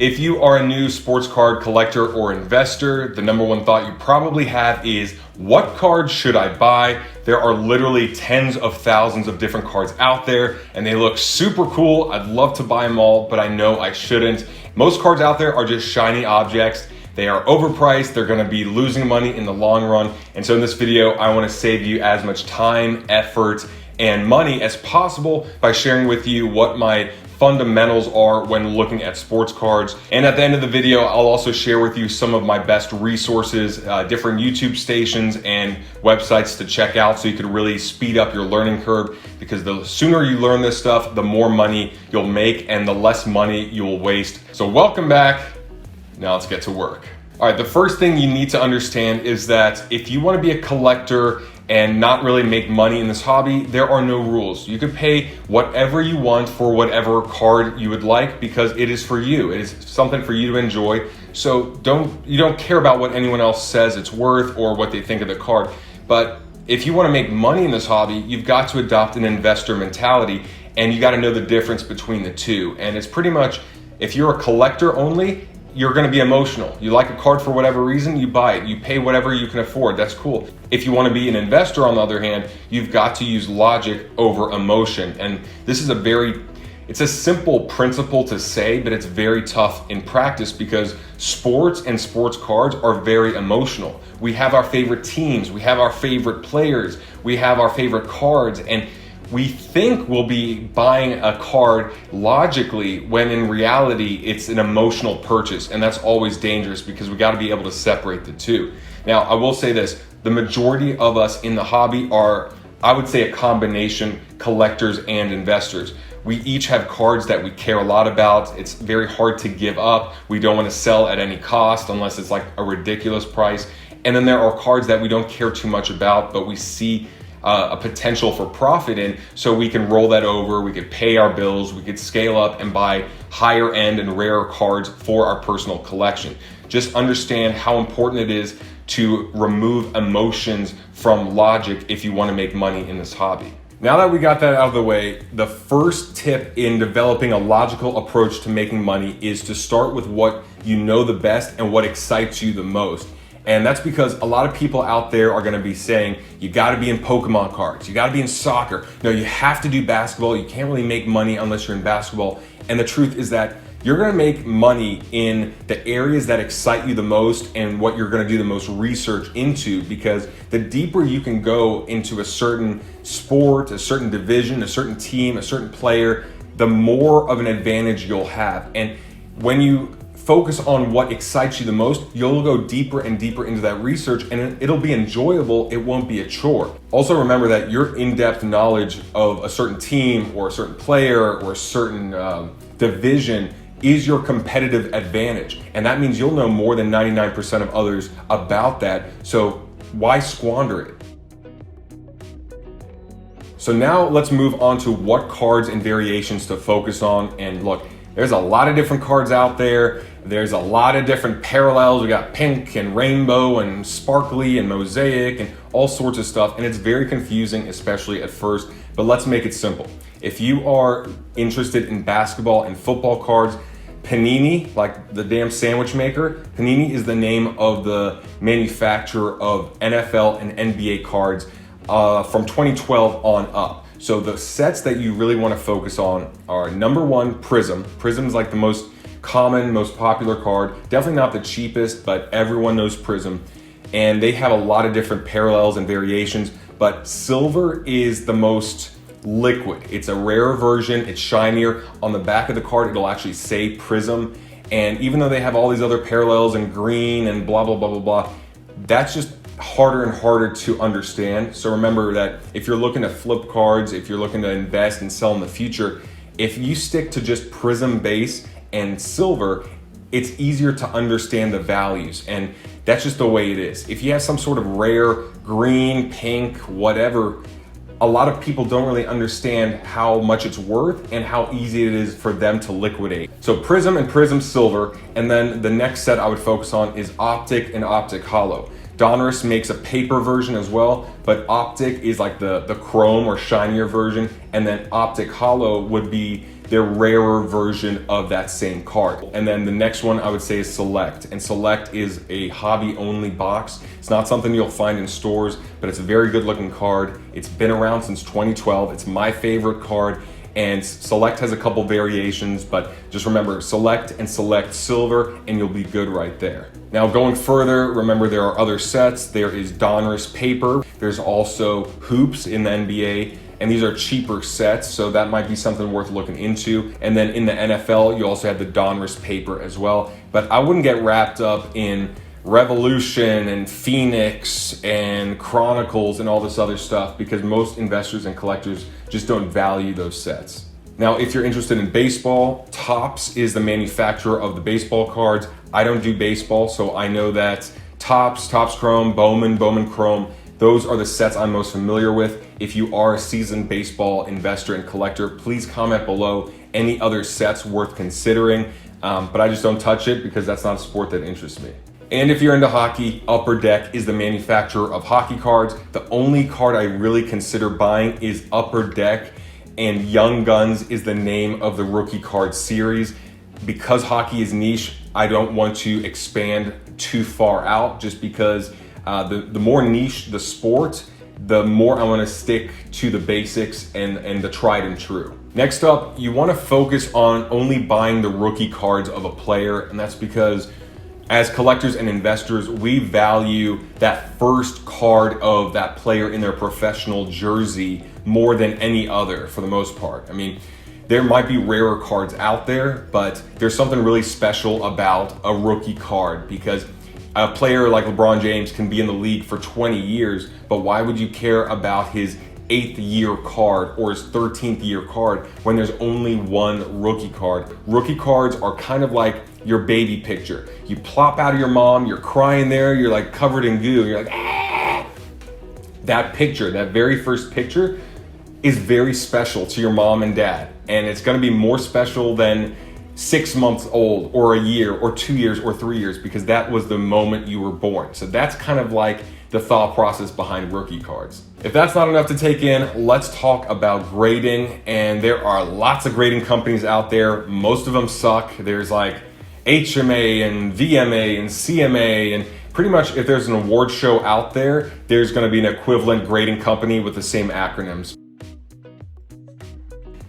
If you are a new sports card collector or investor, the number one thought you probably have is, what cards should I buy? There are literally tens of thousands of different cards out there and they look super cool. I'd love to buy them all, but I know I shouldn't. Most cards out there are just shiny objects. They are overpriced. They're gonna be losing money in the long run. And so in this video, I wanna save you as much time, effort, and money as possible by sharing with you what my fundamentals are when looking at sports cards. And at the end of the video, I'll also share with you some of my best resources, different YouTube stations and websites to check out so you could really speed up your learning curve, because the sooner you learn this stuff, the more money you'll make and the less money you'll waste. So welcome back. Now let's get to work. All right, the first thing you need to understand is that if you want to be a collector and not really make money in this hobby, there are no rules. You could pay whatever you want for whatever card you would like because it is for you. It is something for you to enjoy. So you don't care about what anyone else says it's worth or what they think of the card. But if you want to make money in this hobby, you've got to adopt an investor mentality, and you got to know the difference between the two. And it's pretty much, if you're a collector only, you're gonna be emotional. You like a card for whatever reason, you buy it. You pay whatever you can afford, that's cool. If you wanna be an investor, on the other hand, you've got to use logic over emotion. And this is it's a simple principle to say, but it's very tough in practice because sports and sports cards are very emotional. We have our favorite teams, we have our favorite players, we have our favorite cards, and we think we'll be buying a card logically when in reality it's an emotional purchase, and that's always dangerous because we got to be able to separate the two. Now, I will say this, the majority of us in the hobby are, I would say, a combination collectors and investors. We each have cards that we care a lot about. It's very hard to give up. We don't want to sell at any cost unless it's like a ridiculous price. And then there are cards that we don't care too much about, but we see a potential for profit in, so we can roll that over, we could pay our bills, we could scale up and buy higher end and rarer cards for our personal collection. Just understand how important it is to remove emotions from logic if you want to make money in this hobby. Now that we got that out of the way, the first tip in developing a logical approach to making money is to start with what you know the best and what excites you the most. And that's because a lot of people out there are gonna be saying, you gotta be in Pokemon cards, you gotta be in soccer. No, you have to do basketball. You can't really make money unless you're in basketball. And the truth is that you're gonna make money in the areas that excite you the most and what you're gonna do the most research into, because the deeper you can go into a certain sport, a certain division, a certain team, a certain player, the more of an advantage you'll have. And when you focus on what excites you the most, you'll go deeper and deeper into that research, and it'll be enjoyable. It won't be a chore. Also remember that your in-depth knowledge of a certain team or a certain player or a certain division is your competitive advantage. And that means you'll know more than 99% of others about that. So why squander it? So now let's move on to what cards and variations to focus on. And look, there's a lot of different cards out there. There's a lot of different parallels. We got pink and rainbow and sparkly and mosaic and all sorts of stuff. And it's very confusing, especially at first, but let's make it simple. If you are interested in basketball and football cards, Panini, like the damn sandwich maker, Panini is the name of the manufacturer of NFL and NBA cards from 2012 on up. So the sets that you really want to focus on are number one, Prism. Prism is like the most common, most popular card. Definitely not the cheapest, but everyone knows Prism. And they have a lot of different parallels and variations, but silver is the most liquid. It's a rarer version, it's shinier. On the back of the card, it'll actually say Prism. And even though they have all these other parallels in green and blah, blah, blah, blah, blah, that's just harder and harder to understand. So remember that if you're looking to flip cards, if you're looking to invest and sell in the future, if you stick to just Prism base and silver, it's easier to understand the values. And that's just the way it is. If you have some sort of rare green, pink, whatever, a lot of people don't really understand how much it's worth and how easy it is for them to liquidate. So Prism and Prism Silver, and then the next set I would focus on is Optic and Optic Hollow. Donruss makes a paper version as well, but Optic is like the chrome or shinier version, and then Optic Hollow would be their rarer version of that same card. And then the next one I would say is Select. And Select is a hobby only box. It's not something you'll find in stores, but it's a very good looking card. It's been around since 2012. It's my favorite card. And Select has a couple variations, but just remember Select and Select Silver and you'll be good right there. Now going further, remember there are other sets. There is Donruss Paper. There's also Hoops in the NBA, and these are cheaper sets, so that might be something worth looking into. And then in the NFL, you also have the Donruss Paper as well. But I wouldn't get wrapped up in Revolution and Phoenix and Chronicles and all this other stuff because most investors and collectors just don't value those sets. Now, if you're interested in baseball, Topps is the manufacturer of the baseball cards. I don't do baseball, so I know that Topps Chrome, Bowman Chrome, those are the sets I'm most familiar with. If you are a seasoned baseball investor and collector, please comment below any other sets worth considering, but I just don't touch it because that's not a sport that interests me. And if you're into hockey, Upper Deck is the manufacturer of hockey cards. The only card I really consider buying is Upper Deck, and Young Guns is the name of the rookie card series. Because hockey is niche, I don't want to expand too far out just because the more niche the sport, the more I want to stick to the basics and the tried and true. Next up, you want to focus on only buying the rookie cards of a player, and that's because as collectors and investors, we value that first card of that player in their professional jersey more than any other for the most part. I mean, there might be rarer cards out there, but there's something really special about a rookie card because a player like LeBron James can be in the league for 20 years, but why would you care about his 8th year card or his 13th year card when there's only one rookie card? Rookie cards are kind of like your baby picture. You plop out of your mom, you're crying there, you're like covered in goo, you're like, ah! That picture, that very first picture is very special to your mom and dad. And it's gonna be more special than 6 months old or a year or 2 years or 3 years because that was the moment you were born. So that's kind of like the thought process behind rookie cards. If that's not enough to take in, let's talk about grading. And there are lots of grading companies out there. Most of them suck. There's like HMA and VMA and CMA, and pretty much if there's an award show out there, there's gonna be an equivalent grading company with the same acronyms.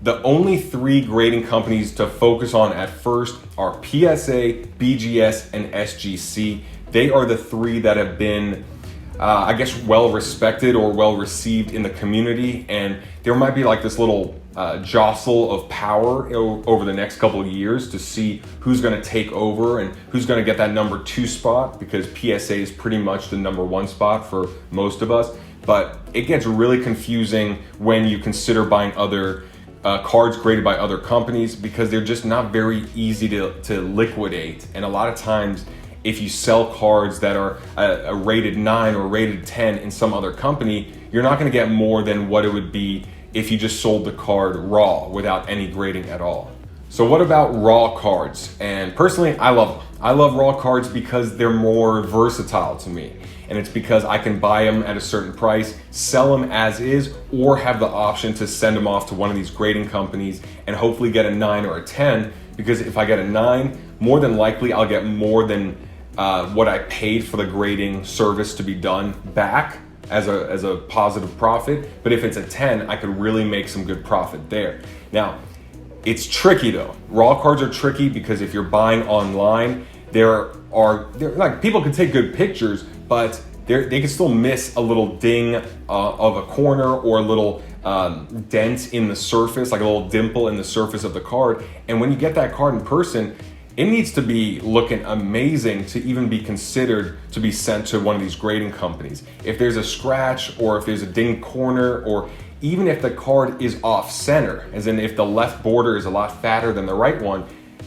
The only 3 grading companies to focus on at first are PSA, BGS, and SGC. They are the 3 that have been I guess well respected or well received in the community, and there might be like this little jostle of power over the next couple of years to see who's going to take over and who's going to get that number 2 spot, because PSA is pretty much the number 1 spot for most of us. But it gets really confusing when you consider buying other cards graded by other companies because they're just not very easy to liquidate. And a lot of times if you sell cards that are a rated 9 or rated 10 in some other company, you're not going to get more than what it would be if you just sold the card raw without any grading at all. So what about raw cards? And personally, I love them. I love raw cards because they're more versatile to me. And it's because I can buy them at a certain price, sell them as is, or have the option to send them off to one of these grading companies and hopefully get a 9 or a 10. Because if I get a 9, more than likely I'll get more than what I paid for the grading service to be done back as a positive profit. But if it's a 10, I could really make some good profit there. Now, it's tricky though. Raw cards are tricky because if you're buying online, there are like people can take good pictures, but they can still miss a little ding of a corner or a little dent in the surface, like a little dimple in the surface of the card. And when you get that card in person, it needs to be looking amazing to even be considered to be sent to one of these grading companies. If there's a scratch or if there's a dinged corner, or even if the card is off center, as in if the left border is a lot fatter than the right one,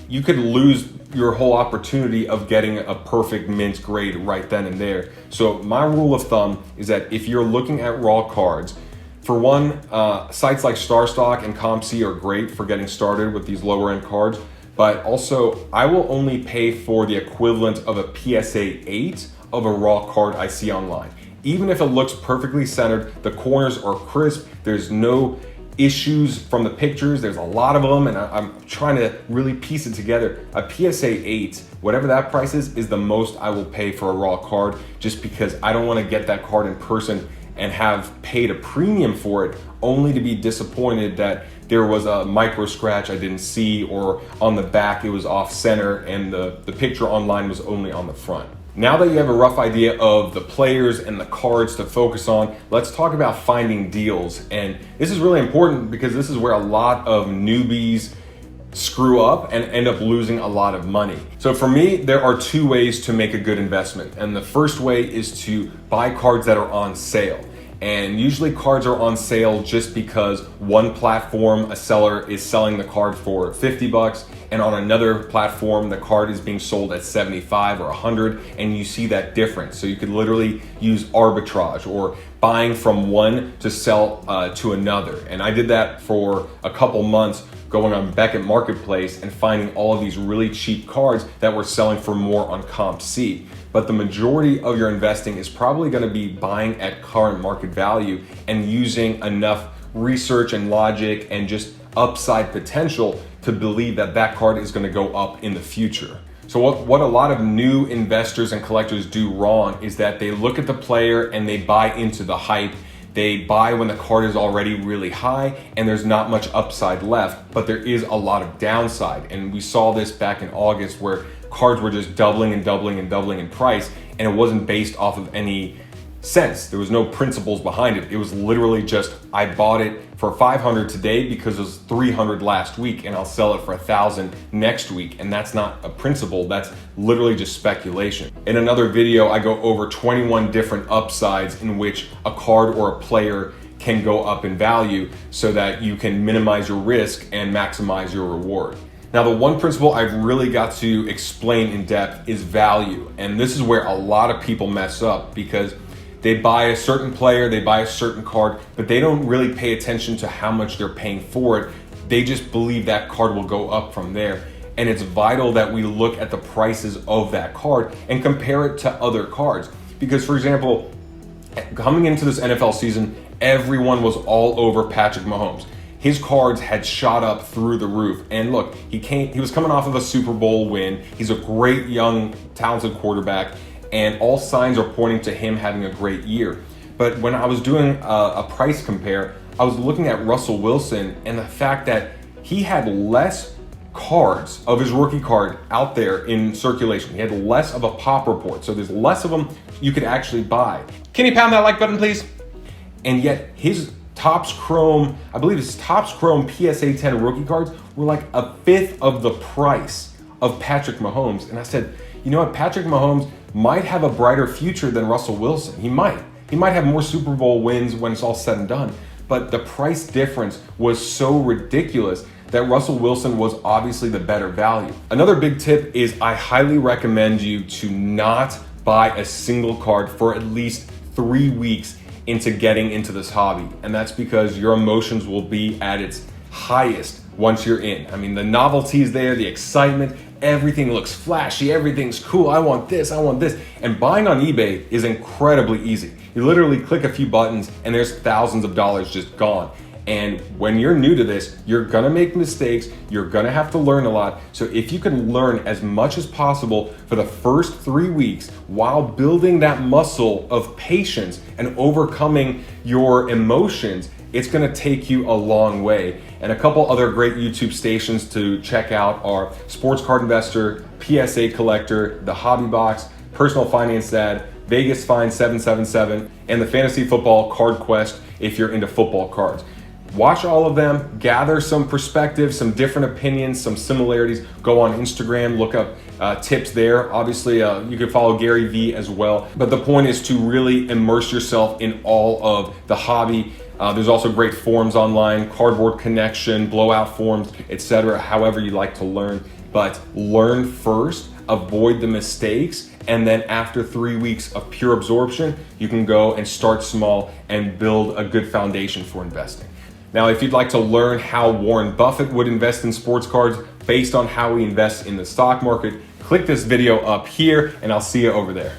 you could lose your whole opportunity of getting a perfect mint grade right then and there. So my rule of thumb is that if you're looking at raw cards, for one, sites like StarStock and ComC are great for getting started with these lower end cards. But also, I will only pay for the equivalent of a PSA 8 of a raw card I see online. Even if it looks perfectly centered, the corners are crisp, there's no issues from the pictures. There's a lot of them, and I'm trying to really piece it together. A PSA 8, whatever that price is the most I will pay for a raw card, just because I don't want to get that card in person and have paid a premium for it only to be disappointed that there was a micro scratch I didn't see, or on the back it was off center and the picture online was only on the front. Now that you have a rough idea of the players and the cards to focus on, let's talk about finding deals. And this is really important because this is where a lot of newbies screw up and end up losing a lot of money. So for me, there are two ways to make a good investment. And the first way is to buy cards that are on sale. And usually cards are on sale just because one platform, a seller is selling the card for 50 bucks, and on another platform, the card is being sold at 75 or 100, and you see that difference. So you could literally use arbitrage, or buying from one to sell to another. And I did that for a couple months, going on Beckett Marketplace and finding all of these really cheap cards that were selling for more on Comp C. But the majority of your investing is probably going to be buying at current market value and using enough research and logic and just upside potential to believe that that card is going to go up in the future. So what a lot of new investors and collectors do wrong is that they look at the player and they buy into the hype. They buy when the card is already really high and there's not much upside left, but there is a lot of downside. And we saw this back in August where cards were just doubling and doubling and doubling in price, and it wasn't based off of any sense. There was no principles behind it. It was literally just, I bought it for 500 today because it was 300 last week, and I'll sell it for 1,000 next week. And that's not a principle, that's literally just speculation. In another video, I go over 21 different upsides in which a card or a player can go up in value so that you can minimize your risk and maximize your reward. Now, the one principle I've really got to explain in depth is value. And this is where a lot of people mess up, because they buy a certain player, they buy a certain card, but they don't really pay attention to how much they're paying for it. They just believe that card will go up from there. And it's vital that we look at the prices of that card and compare it to other cards. Because, for example, coming into this NFL season, everyone was all over Patrick Mahomes. His cards had shot up through the roof. And look, he was coming off of a Super Bowl win. He's a great, young, talented quarterback, and all signs are pointing to him having a great year. But when I was doing a price compare, I was looking at Russell Wilson and the fact that he had less cards of his rookie card out there in circulation. He had less of a pop report. So there's less of them you could actually buy. Can you pound that like button, please? And yet his Topps Chrome, I believe his Topps Chrome PSA 10 rookie cards were like a fifth of the price of Patrick Mahomes. And I said, you know what, Patrick Mahomes might have a brighter future than Russell Wilson. He might have more Super Bowl wins when it's all said and done. But the price difference was so ridiculous that Russell Wilson was obviously the better value. Another big tip is I highly recommend you to not buy a single card for at least 3 weeks into getting into this hobby. And that's because your emotions will be at its highest once you're in. I mean, the novelty is there, the excitement, everything looks flashy, everything's cool, I want this. And buying on eBay is incredibly easy. You literally click a few buttons and there's thousands of dollars just gone. And when you're new to this, you're gonna make mistakes, you're gonna have to learn a lot. So if you can learn as much as possible for the first 3 weeks while building that muscle of patience and overcoming your emotions, it's gonna take you a long way. And a couple other great YouTube stations to check out are Sports Card Investor, PSA Collector, The Hobby Box, Personal Finance Dad, Vegas Find 777, and the Fantasy Football Card Quest if you're into football cards. Watch all of them, gather some perspective, some different opinions, some similarities. Go on Instagram, look up tips there. Obviously, you can follow Gary Vee as well. But the point is to really immerse yourself in all of the hobby. There's also great forums online, Cardboard Connection, Blowout forums, etc. However you like to learn. But learn first, avoid the mistakes, and then after 3 weeks of pure absorption, you can go and start small and build a good foundation for investing. Now, if you'd like to learn how Warren Buffett would invest in sports cards based on how he invests in the stock market, click this video up here and I'll see you over there.